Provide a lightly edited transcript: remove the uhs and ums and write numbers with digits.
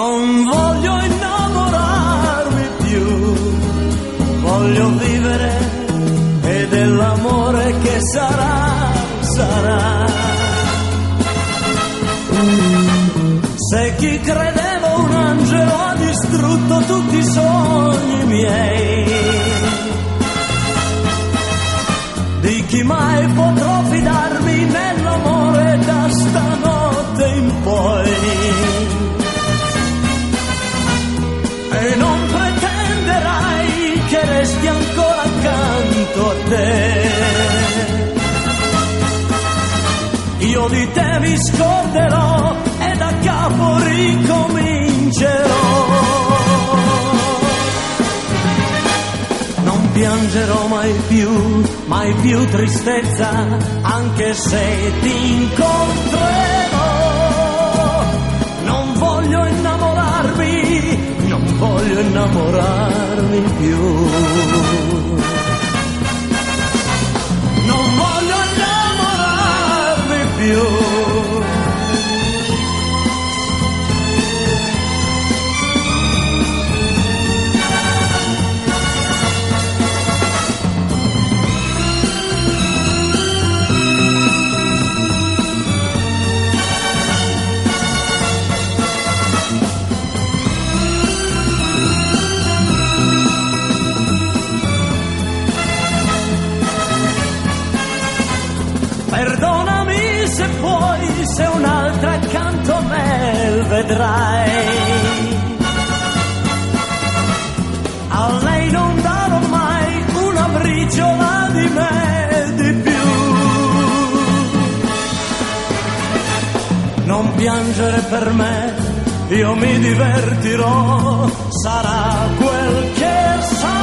Non voglio innamorarmi più, voglio vivere e dell'amore che sarà, sarà. Se chi credevo un angelo ha distrutto tutti i sogni miei, di chi mai potrò fidarmi nell'amore da stanotte in poi? E non pretenderai che resti ancora accanto a te. Io di te mi scorderò e da capo ricomincerò. Non piangerò mai più tristezza, anche se ti incontrerò. Non voglio innamorarmi più. Non voglio innamorarmi più. Perdonami se puoi, se un'altra accanto a me vedrai. A lei non darò mai una briciola di me di più. Non piangere per me, io mi divertirò, sarà quel che sarà.